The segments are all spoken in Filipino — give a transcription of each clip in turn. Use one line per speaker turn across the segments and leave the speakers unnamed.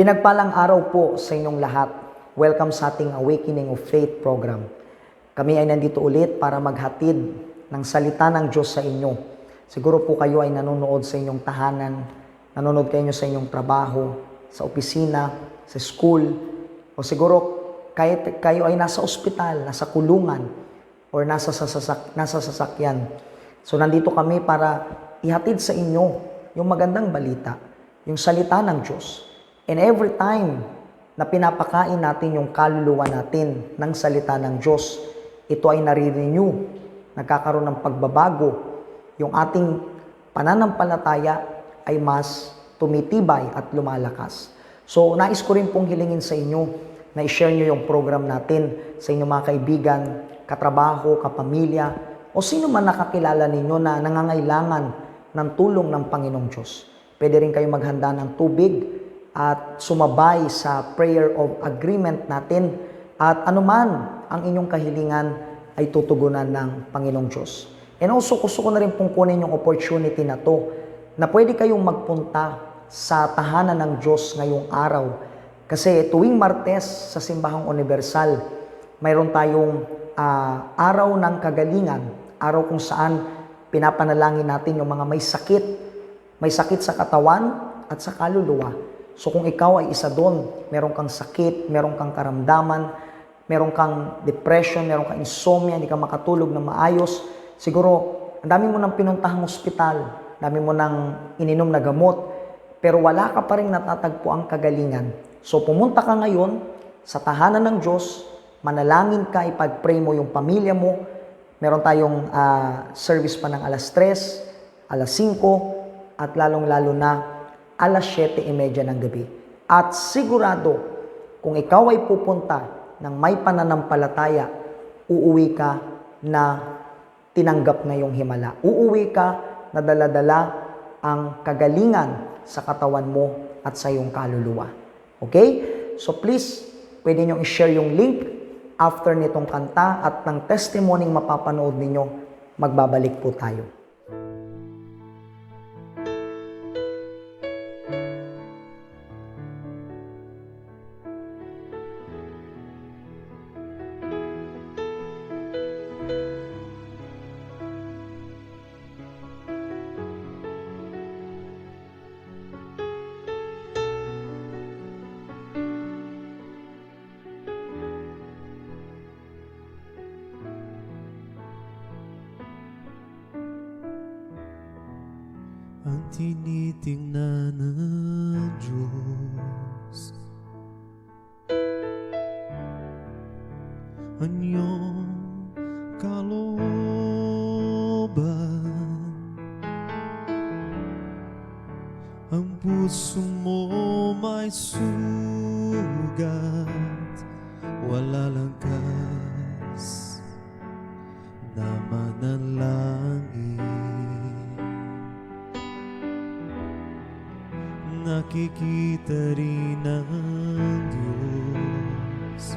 Pinagpalang araw po sa inyong lahat. Welcome sa ating Awakening of Faith program. Kami ay nandito ulit para maghatid ng salita ng Diyos sa inyo. Siguro po kayo ay nanonood sa inyong tahanan, nanonood kayo sa inyong trabaho, sa opisina, sa school, o siguro kahit kayo ay nasa ospital, nasa kulungan, or nasa sasakyan. So nandito kami para ihatid sa inyo yung magandang balita, yung salita ng Diyos. And every time na pinapakain natin yung kaluluwa natin ng salita ng Diyos, ito ay nare-renew, nagkakaroon ng pagbabago. Yung ating pananampalataya ay mas tumitibay at lumalakas. So, nais ko rin pong hilingin sa inyo na i-share nyo yung program natin sa inyong mga kaibigan, katrabaho, kapamilya, o sino man nakakilala ninyo na nangangailangan ng tulong ng Panginoong Diyos. Pwede rin kayo maghanda ng tubig at sumabay sa prayer of agreement natin at anuman ang inyong kahilingan ay tutugunan ng Panginoong Diyos. And also, gusto ko na rin pong kunin yung opportunity na to na pwede kayong magpunta sa tahanan ng Diyos ngayong araw. Kasi tuwing Martes sa Simbahang Universal, mayroon tayong araw ng kagalingan, araw kung saan pinapanalangin natin yung mga may sakit sa katawan at sa kaluluwa. So kung ikaw ay isa doon, meron kang sakit, meron kang karamdaman, meron kang depression, meron kang insomnia, hindi ka makatulog na maayos, siguro ang dami mo nang pinuntahang ospital, dami mo nang ininom na gamot, pero wala ka pa rin natatagpo ang kagalingan. So pumunta ka ngayon sa tahanan ng Diyos, manalangin ka, ipag-pray mo yung pamilya mo, meron tayong service pa ng alas 3, alas 5, at lalong-lalo na alas 7:30 ng gabi. At sigurado, kung ikaw ay pupunta ng may pananampalataya, uuwi ka na tinanggap na yung himala. Uuwi ka na dala-dala ang kagalingan sa katawan mo at sa iyong kaluluwa. Okay? So please, pwede nyo i-share yung link after nitong kanta at ng testimony mapapanood ninyo, magbabalik po tayo.
Ang tinitingnan ng Diyos, anyong kalooban, ang puso mo may sugat, wala lang kas na manalangin. Nakikita rin ng Diyos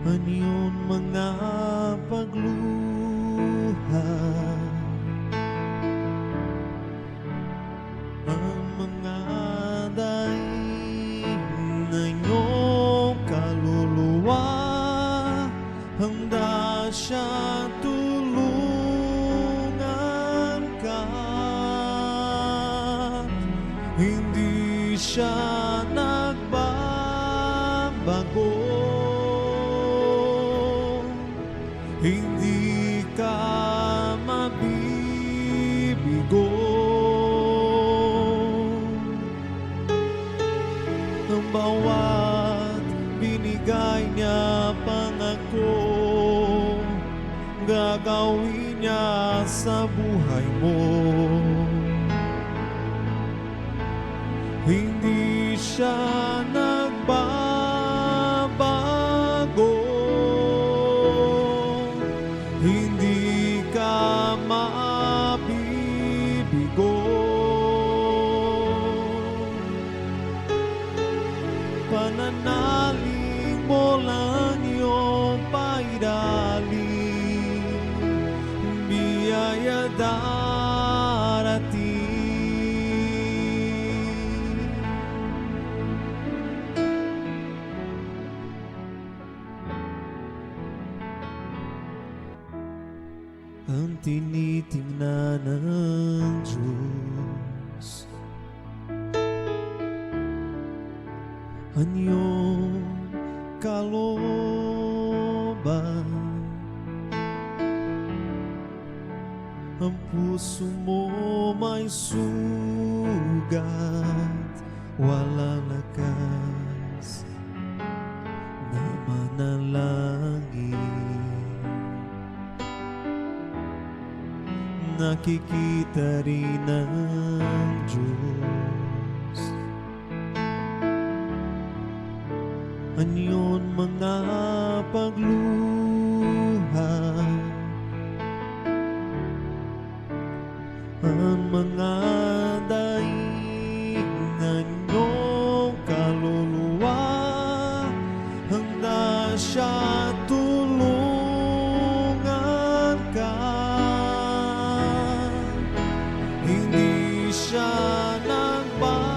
anyong mga pagluha, ang mga daing na iyong kaluluwa, handa siya tulungan ka. Hindi siya nagbabago, hindi ka mabibigo. Ang bawat binigay niya pangako, gagawin niya sa buhay mo. Hindi siya nagbabago, hindi ka mabibigo. Pananalig mo lang iyong paidaling, biyaya darating. ang tinitingnan ng Diyos. Anyong kalooban, ang puso mo may sugat, walang lakas na manalangin. Nakikita rin ng Diyos. Anyon mga pagluha, ang mga daingan niyong kaluluwa, handa siya tulungan ka. Hindi siya nagbabago,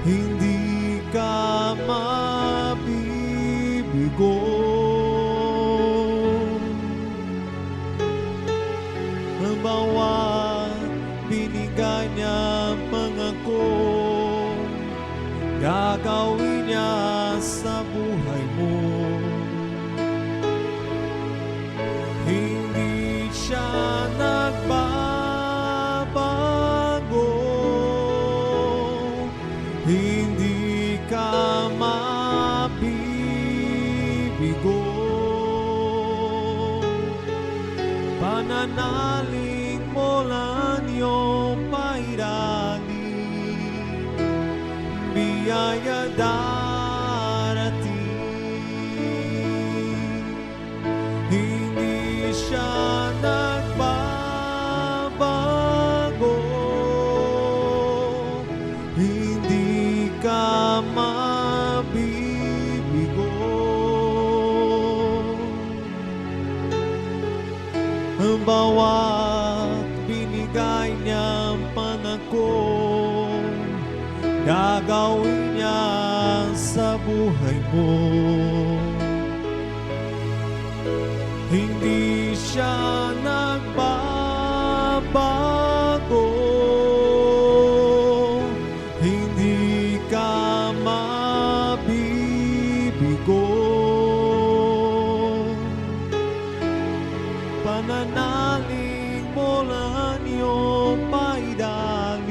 hindi ka mabibigo. Ang bawat binigay niya pangako, gagawin niya sa buhay mo. Hindi siya nagbabago, hindi ka mabibigo. Pananalig mo lang iyong pairaling, biyaya darating. Hindi siya nagbabago, hindi ka mabibigo. Ang bawat binigay niyang pangako, gagawin niya sa buhay mo. Hindi siya nagbabago, hindi ka mabibigo. Pananalig mo lang iyong paidaling,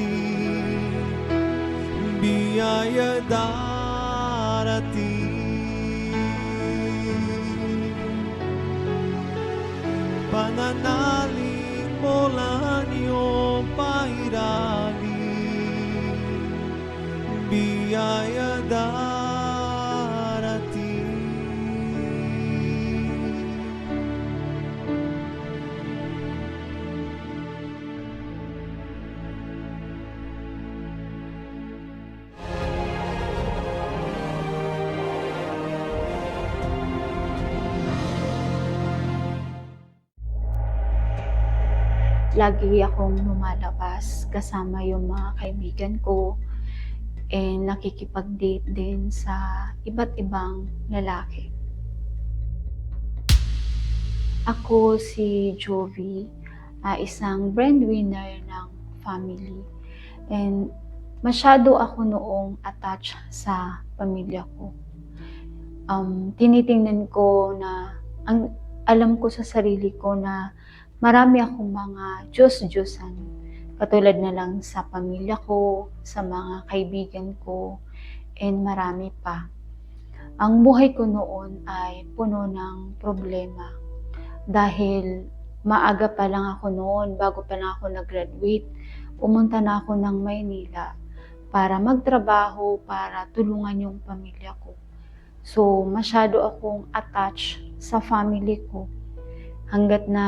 biyaya darating. Pananalig mo lang iyong pairaling, biyaya darating.
Lagi akong lumalabas kasama yung mga kaibigan ko and nakikipag-date din sa iba't ibang lalaki. Ako si Jovi, isang breadwinner ng family, and masyado ako noong attached sa pamilya ko. Tinitingnan ko na, alam ko sa sarili ko na marami akong mga Diyos-Diyosan, katulad na lang sa pamilya ko, sa mga kaibigan ko, and marami pa. Ang buhay ko noon ay puno ng problema dahil maaga pa lang ako noon, bago pa lang ako nag-graduate, pumunta na ako ng Maynila para magtrabaho, para tulungan yung pamilya ko. So, masyado akong attached sa family ko hanggat na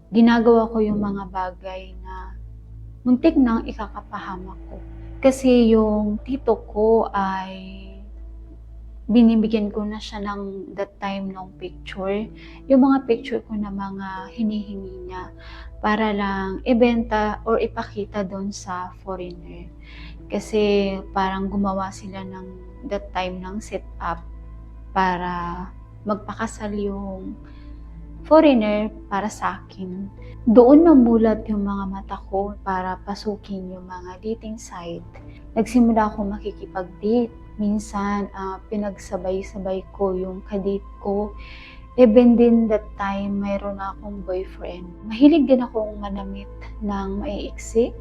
ginagawa ko yung mga bagay na muntik nang ikakapahamak ko. Kasi yung tito ko ay binibigyan ko na siya ng that time ng picture. Yung mga picture ko na mga hinihingi niya para lang ibenta or ipakita doon sa foreigner. Kasi parang gumawa sila ng that time ng setup para magpakasal yung foreigner para sa akin. Doon namulat yung mga mata ko para pasukin yung mga dating site. Nagsimula ako makikipag-date. Minsan, pinagsabay-sabay ko yung kadate ko. Even din that time, mayroon na akong boyfriend. Mahilig din akong manamit ng maiiksi.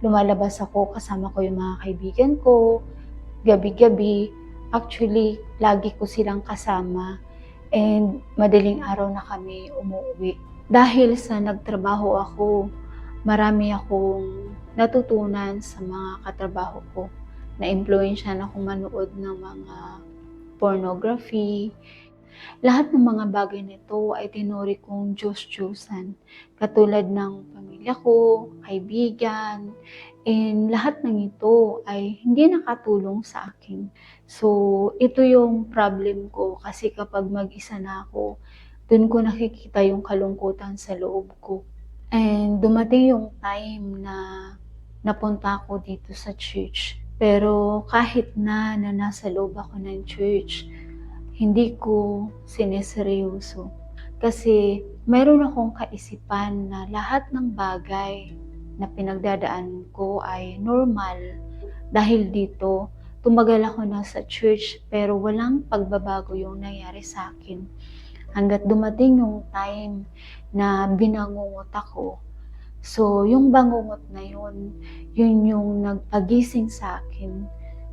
Lumalabas ako, kasama ko yung mga kaibigan ko. Gabi-gabi, actually, lagi ko silang kasama. And madaling araw na kami umuwi. Dahil sa nagtrabaho ako, marami akong natutunan sa mga katrabaho ko. Na-impluwensyahan akong manood ng mga pornography. Lahat ng mga bagay nito ay tinuri kong Diyos-Diyosan. Katulad ng pamilya ko, kaibigan, and lahat ng ito ay hindi nakatulong sa akin. So, ito yung problem ko kasi kapag mag-isa na ako, dun ko nakikita yung kalungkutan sa loob ko. And dumating yung time na napunta ako dito sa church. Pero kahit na nasa loob ako ng church, hindi ko sineseryoso. Kasi mayroon akong kaisipan na lahat ng bagay na pinagdadaan ko ay normal. Dahil dito, tumagal ako na sa church pero walang pagbabago yung nangyari sa akin. Hanggat dumating yung time na binangungot ako. So, yung bangungot na yun yung nagpagising sa akin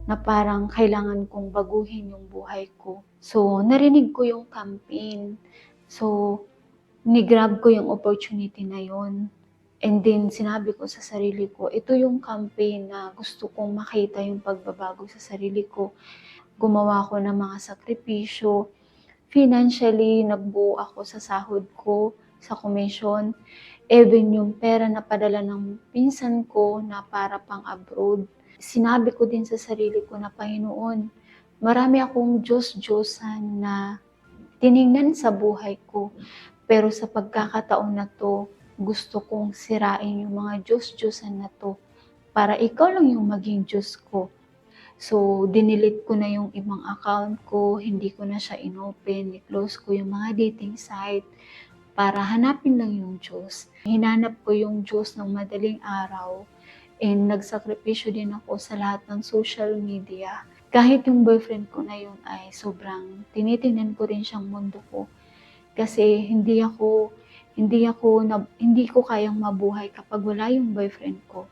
na parang kailangan kong baguhin yung buhay ko. So, narinig ko yung campaign. So, ni-grab ko yung opportunity na yun. And then, sinabi ko sa sarili ko, ito yung campaign na gusto kong makita yung pagbabago sa sarili ko. Gumawa ako ng mga sakripisyo. Financially, nagbuo ako sa sahod ko, sa commission. Even yung pera na padala ng pinsan ko na para pang abroad. Sinabi ko din sa sarili ko na, Panginoon, marami akong Diyos-Diyosan na tiningnan sa buhay ko. Pero sa pagkakataon na to, gusto kong sirain yung mga Diyos-Diyosan na to para ikaw lang yung maging Diyos ko. So, dinilit ko na yung ibang account ko, hindi ko na siya inopen, i-close ko yung mga dating site para hanapin lang yung Diyos. Hinanap ko yung Diyos ng madaling araw and nagsakripisyo din ako sa lahat ng social media. Kahit yung boyfriend ko na yun ay sobrang tinitingnan ko rin siyang mundo ko. Kasi hindi ko kayang mabuhay kapag wala yung boyfriend ko.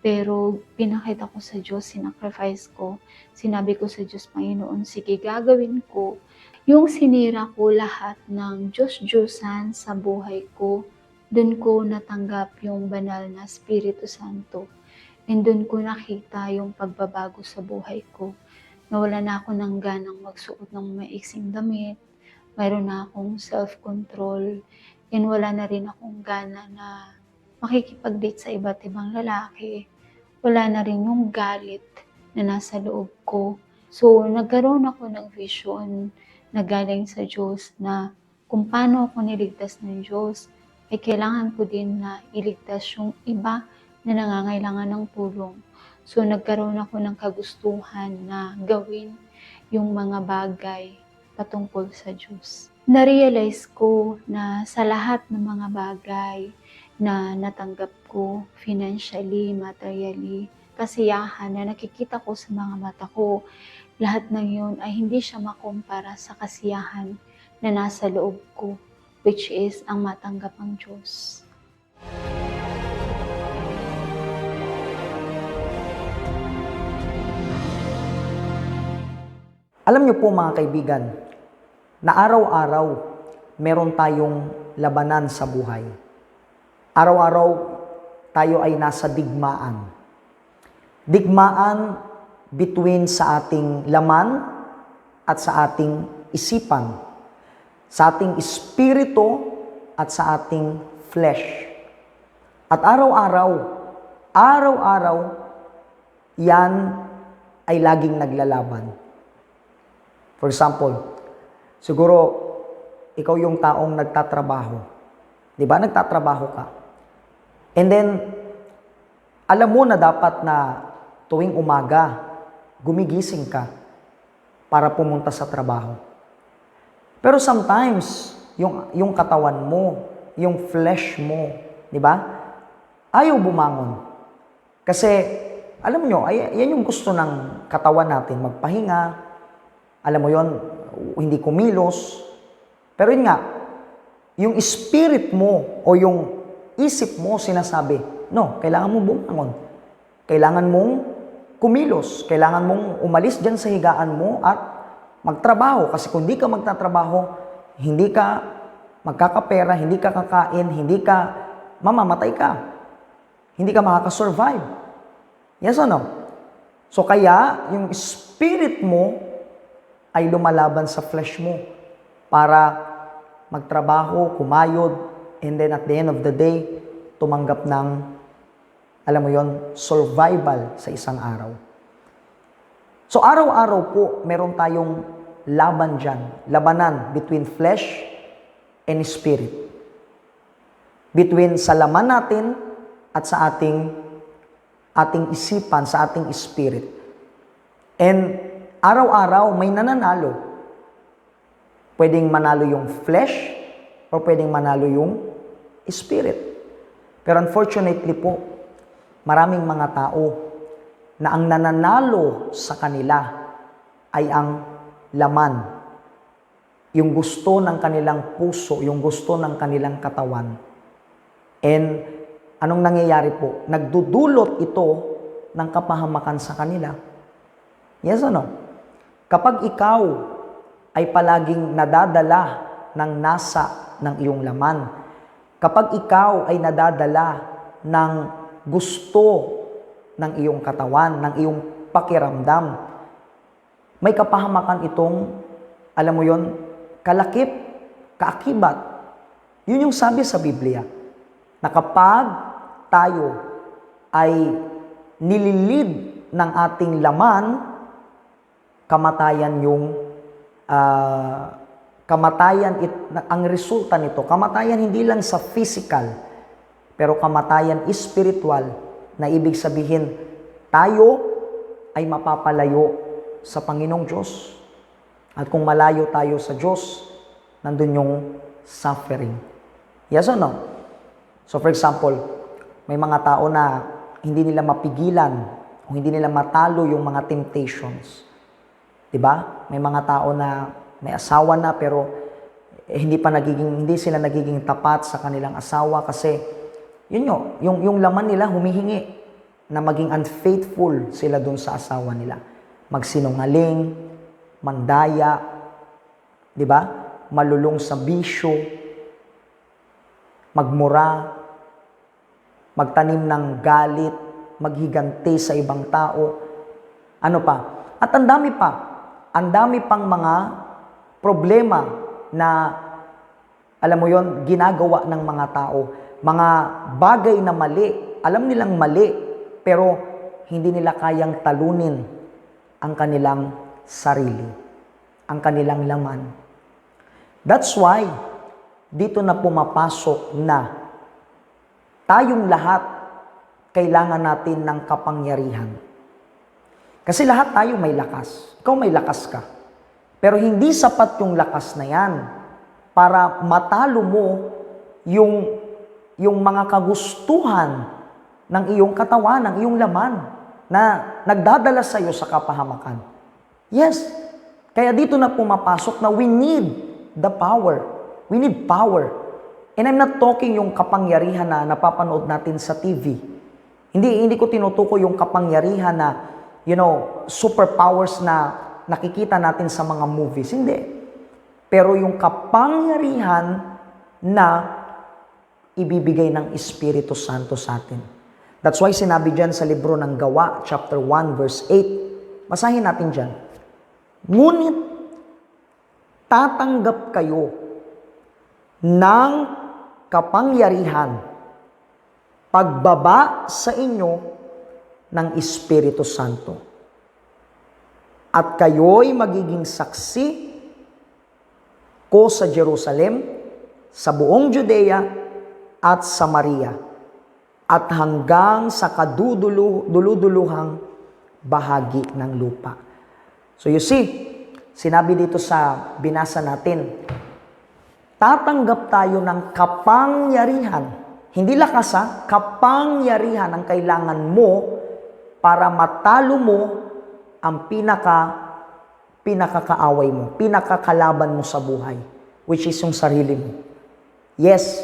Pero pinakita ko sa Diyos, sinacrifice ko. Sinabi ko sa Diyos, Panginoon, sige, gagawin ko. Yung sinira ko lahat ng Diyos-Diyosan sa buhay ko, dun ko natanggap yung banal na Espiritu Santo. And dun ko nakita yung pagbabago sa buhay ko. Nawala na ako ng ganang magsuot ng maiksing damit. Mayroon na akong self-control. And wala na rin akong gana na makikipag-date sa iba't ibang lalaki. Wala na rin yung galit na nasa loob ko. So, nagkaroon ako ng vision na galing sa Diyos na kung paano ako niligtas ng Diyos, ay kailangan ko din na iligtas yung iba na nangangailangan ng tulong. So, nagkaroon ako ng kagustuhan na gawin yung mga bagay patungkol sa Diyos. Na-realize ko na sa lahat ng mga bagay na natanggap ko financially, materially, kasiyahan na nakikita ko sa mga mata ko, lahat ng yun ay hindi siya makumpara sa kasiyahan na nasa loob ko, which is ang matanggap ang Diyos.
Alam niyo po mga kaibigan, na araw-araw meron tayong labanan sa buhay. Araw-araw tayo ay nasa digmaan. Digmaan between sa ating laman at sa ating isipan, sa ating espiritu at sa ating flesh. At araw-araw, yan ay laging naglalaban. For example, siguro ikaw yung taong nagtatrabaho. Di ba? Nagtatrabaho ka. And then, alam mo na dapat na tuwing umaga, gumigising ka para pumunta sa trabaho. Pero sometimes, yung katawan mo, yung flesh mo, di ba? Ayaw bumangon. Kasi, alam nyo, yan yung gusto ng katawan natin, magpahinga, alam mo yon, hindi kumilos. Pero yun nga, yung spirit mo o yung isip mo sinasabi, no, kailangan mo bumangon. Kailangan mong kumilos. Kailangan mong umalis dyan sa higaan mo at magtrabaho. Kasi kung hindi ka magtatrabaho, hindi ka magkakapera, hindi ka kakain, hindi ka mamamatay ka. Hindi ka makakasurvive. Yes or no? So kaya, yung spirit mo ay lumalaban sa flesh mo para magtrabaho, kumayod, and then at the end of the day, tumanggap ng, alam mo yon, survival sa isang araw. So araw-araw po, meron tayong laban dyan, labanan between flesh and spirit. Between sa laman natin at sa ating isipan, sa ating spirit. And araw-araw may nananalo. Pwedeng manalo yung flesh o pwedeng manalo yung spirit. Pero unfortunately po, maraming mga tao na ang nananalo sa kanila ay ang laman. Yung gusto ng kanilang puso, yung gusto ng kanilang katawan. And anong nangyayari po? Nagdudulot ito ng kapahamakan sa kanila. Yes o no? Kapag ikaw ay palaging nadadala ng nasa ng iyong laman, kapag ikaw ay nadadala ng gusto ng iyong katawan, ng iyong pakiramdam, may kapahamakan itong, alam mo yon, kalakip, kaakibat. Yun yung sabi sa Biblia, na kapag tayo ay nililid ng ating laman, kamatayan ang resulta nito, kamatayan hindi lang sa physical, pero kamatayan spiritual, na ibig sabihin, tayo ay mapapalayo sa Panginoong Diyos. At kung malayo tayo sa Diyos, nandun yung suffering. Yes or no? So for example, may mga tao na hindi nila mapigilan o hindi nila matalo yung mga temptations. Diba? May mga tao na may asawa na pero hindi sila nagiging tapat sa kanilang asawa kasi yung laman nila humihingi na maging unfaithful sila dun sa asawa nila. Magsinungaling, mandaya, di ba? Malulong sa bisyo, magmura, magtanim ng galit, maghiganti sa ibang tao. Ano pa? At ang dami pang mga problema na, alam mo yon, ginagawa ng mga tao. Mga bagay na mali, alam nilang mali, pero hindi nila kayang talunin ang kanilang sarili, ang kanilang laman. That's why, dito na pumapasok na tayong lahat kailangan natin ng kapangyarihan. Kasi lahat tayo may lakas. Ikaw may lakas ka. Pero hindi sapat yung lakas na yan para matalo mo yung mga kagustuhan ng iyong katawan, ng iyong laman na nagdadala sa iyo sa kapahamakan. Yes. Kaya dito na pumapasok na we need the power. We need power. And I'm not talking yung kapangyarihan na napapanood natin sa TV. Hindi ko tinutukoy yung kapangyarihan na, superpowers na nakikita natin sa mga movies. Hindi. Pero yung kapangyarihan na ibibigay ng Espiritu Santo sa atin. That's why sinabi dyan sa libro ng Gawa, chapter 1, verse 8. Basahin natin dyan. Ngunit tatanggap kayo ng kapangyarihan pagbaba sa inyo ng Espiritu Santo. At kayo'y magiging saksi ko sa Jerusalem, sa buong Judea at Samaria, at hanggang sa kaduduluhang bahagi ng lupa. So you see, sinabi dito sa binasa natin, tatanggap tayo ng kapangyarihan. Hindi lakas ha, kapangyarihan ang kailangan mo para matalo mo ang pinakakaaway mo, pinakakalaban mo sa buhay, which is yung sarili mo. Yes,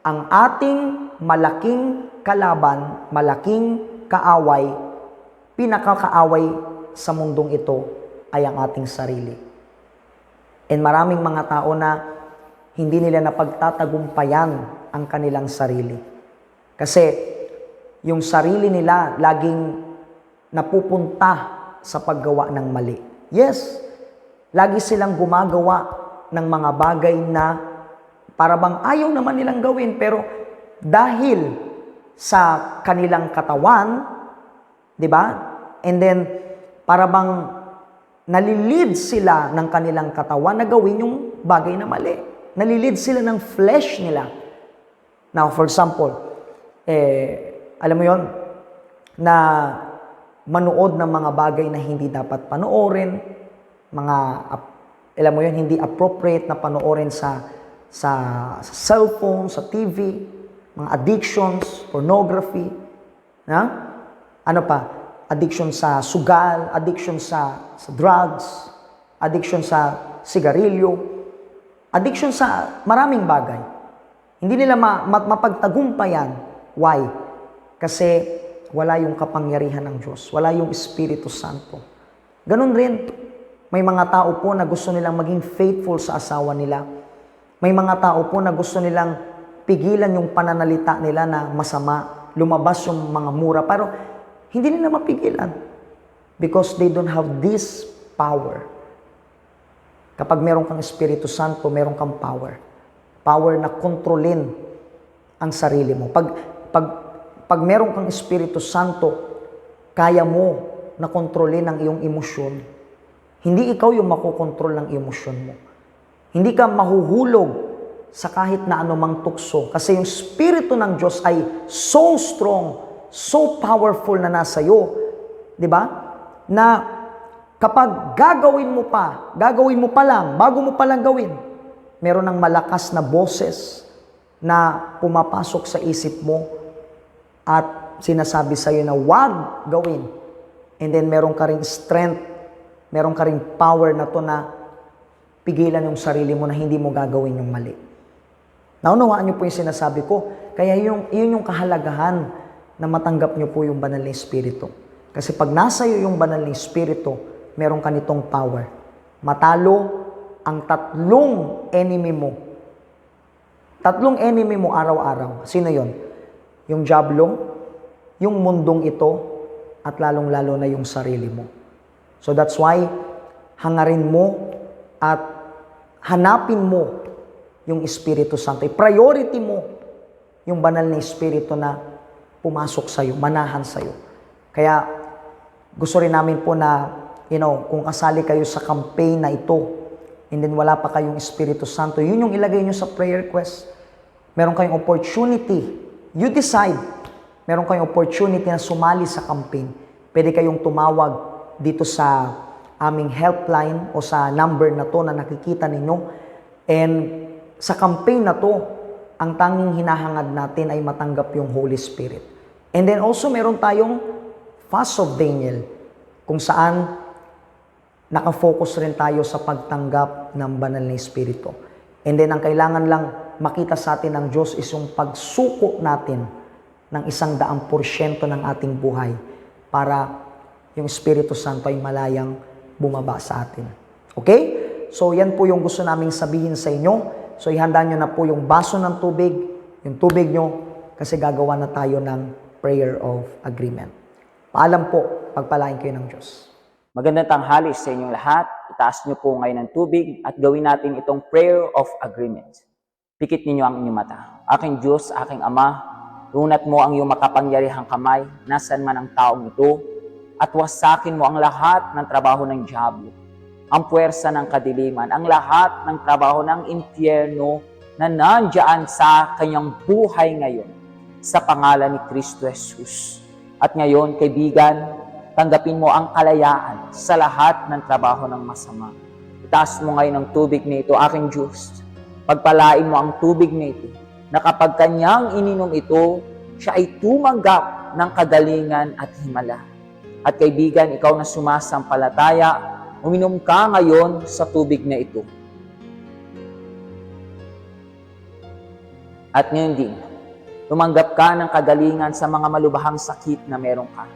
ang ating malaking kalaban, malaking kaaway, pinakakaaway sa mundong ito ay ang ating sarili. And maraming mga tao na hindi nila napagtatagumpayan ang kanilang sarili. Kasi yung sarili nila laging napupunta sa paggawa ng mali. Yes, lagi silang gumagawa ng mga bagay na para bang ayaw naman nilang gawin, pero dahil sa kanilang katawan, di ba? And then, para bang nalilid sila ng kanilang katawan na gawin yung bagay na mali. Nalilid sila ng flesh nila. Now, for example, alam mo yon, na manood ng mga bagay na hindi dapat panoorin, mga, alam mo yon, hindi appropriate na panoorin sa cellphone, sa TV, mga addictions, pornography, ano pa, addiction sa sugal, addiction sa drugs, addiction sa sigarilyo, addiction sa maraming bagay. Hindi nila mapagtagumpayan. Why? Kasi wala yung kapangyarihan ng Diyos. Wala yung Espiritu Santo. Ganun rin, may mga tao po na gusto nilang maging faithful sa asawa nila. May mga tao po na gusto nilang pigilan yung pananalita nila na masama, lumabas yung mga mura, pero hindi nila mapigilan because they don't have this power. Kapag meron kang Espiritu Santo, meron kang power. Power na kontrolin ang sarili mo. Pag meron kang Espiritu Santo, kaya mo na kontrolin ang iyong emosyon. Hindi ikaw yung makokontrol ng emosyon mo. Hindi ka mahuhulog sa kahit na anumang tukso. Kasi yung Espiritu ng Diyos ay so strong, so powerful na nasa iyo. Diba? Na kapag gagawin mo pa lang, bago mo pa lang gawin, meron ng malakas na boses na pumapasok sa isip mo at sinasabi sa iyo na wag gawin. And then meron ka ring strength, meron ka ring power na to na pigilan yung sarili mo na hindi mo gagawin yung mali. Naunawaan niyo po yung sinasabi ko. Kaya yun yung kahalagahan na matanggap niyo po yung banal na Espiritu. Kasi pag nasa iyo yung banal na Espiritu, meron ka nitong power. Matalo ang tatlong enemy mo. Tatlong enemy mo araw-araw. Sino yon? Yung diablo, yung mundong ito, at lalong-lalo na yung sarili mo. So that's why, hangarin mo at hanapin mo yung Espiritu Santo. Priority mo yung banal na Espiritu na pumasok sa'yo, manahan sa'yo. Kaya gusto rin namin po na, kung kasali kayo sa campaign na ito, and then wala pa kayong Espiritu Santo, yun yung ilagay nyo sa prayer request. Meron kayong opportunity. You decide. Meron kayong opportunity na sumali sa campaign. Pwede kayong tumawag dito sa aming helpline o sa number na to na nakikita ninyo. And sa campaign na to, ang tanging hinahangad natin ay matanggap yung Holy Spirit. And then also meron tayong Fast of Daniel, kung saan nakafocus rin tayo sa pagtanggap ng banal na Espiritu. And then ang kailangan lang makita sa atin ng Diyos is yung pagsuko natin ng 100% ng ating buhay para yung Espiritu Santo ay malayang bumaba sa atin. Okay? So yan po yung gusto naming sabihin sa inyo. So ihanda nyo na po yung baso ng tubig, yung tubig nyo, kasi gagawa na tayo ng prayer of agreement. Paalam po, pagpalain kayo ng Diyos.
Magandang tanghali sa inyong lahat. Itaas niyo po ngayon ng tubig at gawin natin itong prayer of agreement. Pikit ninyo ang inyong mata. Aking Diyos, aking Ama, runat mo ang iyong makapangyarihang kamay, nasan man ang taong ito, at wasakin mo ang lahat ng trabaho ng diablo, ang puwersa ng kadiliman, ang lahat ng trabaho ng impyerno na nandiyan sa kanyang buhay ngayon, sa pangalan ni Kristo Jesus. At ngayon, kaibigan, tanggapin mo ang kalayaan sa lahat ng trabaho ng masama. Itaas mo ngayon ang tubig nito, aking Diyos. Pagpalain mo ang tubig na ito, na kapag kanyang ininom ito, siya ay tumanggap ng kagalingan at himala. At kaibigan, ikaw na sumasampalataya, uminom ka ngayon sa tubig na ito. At ngayon din, tumanggap ka ng kagalingan sa mga malubhang sakit na meron ka.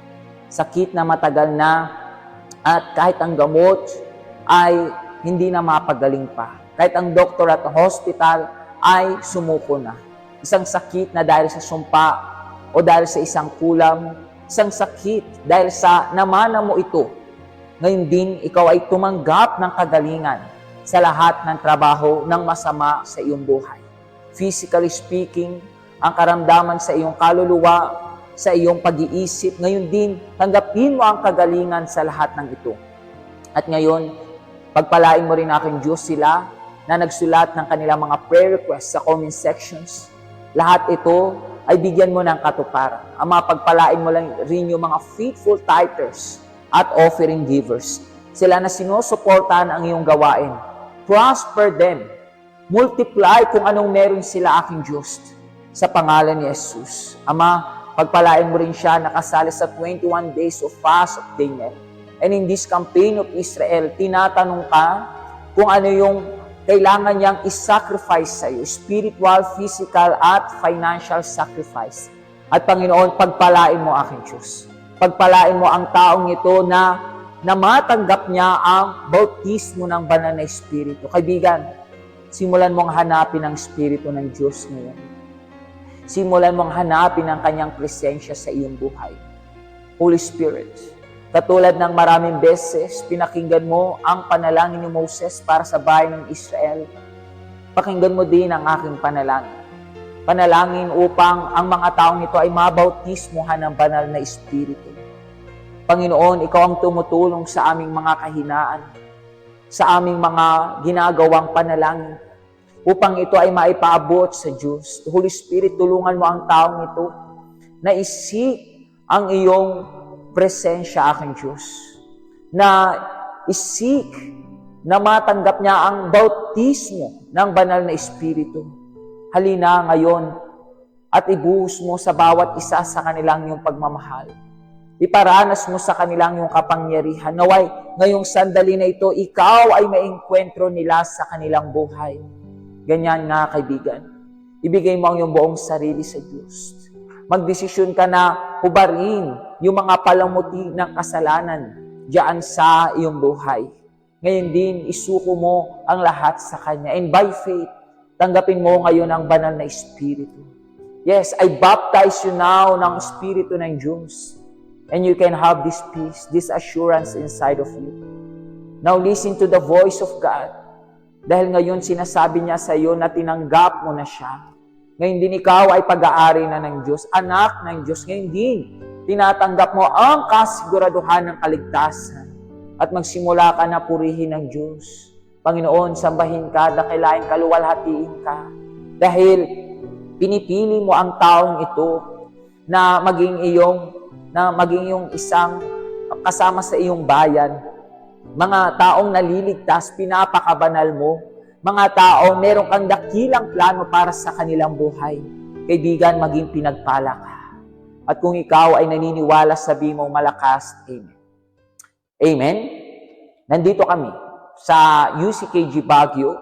Sakit na matagal na at kahit ang gamot ay hindi na mapagaling pa. Kahit ang doktor at hospital ay sumuko na. Isang sakit na dahil sa sumpa o dahil sa isang kulam, isang sakit dahil sa namana mo ito. Ngayon din, ikaw ay tumanggap ng kagalingan sa lahat ng trabaho ng masama sa iyong buhay. Physically speaking, ang karamdaman sa iyong kaluluwa, sa iyong pag-iisip, ngayon din, tanggapin mo ang kagalingan sa lahat ng ito. At ngayon, pagpalain mo rin aking Diyos sila na nagsulat ng kanilang mga prayer requests sa comment sections. Lahat ito ay bigyan mo ng katuparan. Ama, pagpalain mo lang rin yung mga faithful tithers at offering givers. Sila na sinusuportahan ang iyong gawain. Prosper them. Multiply kung anong meron sila aking Diyos. Sa pangalan ni Jesus. Ama, pagpalain mo rin siya nakasali sa 21 days of fast of Daniel. And in this campaign of Israel, tinatanong ka kung ano yung kailangan niyang isacrifice sa iyo, spiritual, physical, at financial sacrifice. At Panginoon, pagpalain mo aking Diyos. Pagpalain mo ang taong ito na matanggap niya ang bautismo ng banal na Espiritu. Kaibigan, simulan mong hanapin ang Espiritu ng Diyos ngayon. Simulan mong hanapin ang kanyang presensya sa iyong buhay. Holy Spirit, katulad ng maraming beses, pinakinggan mo ang panalangin ni Moses para sa bayan ng Israel. Pakinggan mo din ang aking panalangin. Panalangin upang ang mga taong ito ay mabautismuhan ng banal na Espiritu. Panginoon, ikaw ang tumutulong sa aming mga kahinaan, sa aming mga ginagawang panalangin, upang ito ay maipaabot sa Diyos. Holy Spirit, tulungan mo ang taong ito na isik ang iyong presensya, aking Diyos. Na isik na matanggap niya ang bautismo ng banal na Espiritu. Halina ngayon at ibuhos mo sa bawat isa sa kanilang iyong pagmamahal. Iparanas mo sa kanilang iyong kapangyarihan. Naway, ngayong sandali na ito, ikaw ay maengkwentro nila sa kanilang buhay. Ganyan nga, kaibigan. Ibigay mo ang iyong buong sarili sa Diyos. Magdesisyon ka na hubarin yung mga palamuti ng kasalanan diyan sa iyong buhay. Ngayon din, isuko mo ang lahat sa Kanya. And by faith, tanggapin mo ngayon ang banal na Espiritu. Yes, I baptize you now ng Espiritu ng Diyos. And you can have this peace, this assurance inside of you. Now listen to the voice of God. Dahil ngayon sinasabi niya sa iyo na tinanggap mo na siya. Ngayon din ikaw ay pag-aari na ng Diyos, anak ng Diyos. Ngayon din, tinatanggap mo ang kasiguraduhan ng kaligtasan at magsimula ka na purihin ng Diyos. Panginoon, sambahin ka, dakilain ka, luwalhatiin ka. Dahil pinipili mo ang taong ito na maging iyong isang kasama sa iyong bayan. Mga taong naliligtas, pinapakabanal mo. Mga taong meron kang dakilang plano para sa kanilang buhay. Kaibigan, maging pinagpala ka. At kung ikaw ay naniniwala, sabi mo malakas, Amen. Amen? Nandito kami sa UCKG Baguio,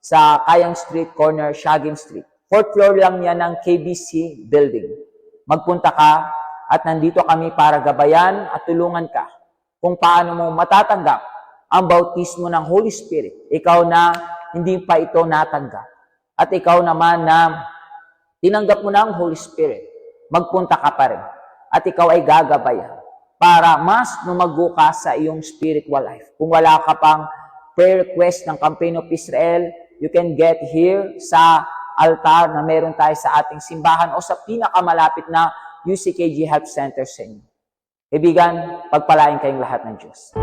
sa Kayang Street, corner Siagin Street. 4th floor lang yan ng KBC building. Magpunta ka at nandito kami para gabayan at tulungan ka kung paano mo matatanggap ang bautismo ng Holy Spirit. Ikaw na hindi pa ito natanggap. At ikaw naman na tinanggap mo na ang Holy Spirit, magpunta ka pa rin. At ikaw ay gagabayan para mas lumago ka sa iyong spiritual life. Kung wala ka pang prayer request ng Campaign of Israel, you can get here sa altar na meron tayo sa ating simbahan o sa pinakamalapit na UCKG Health Center sa inyo. Kaibigan, pagpalain kayong lahat ng Diyos.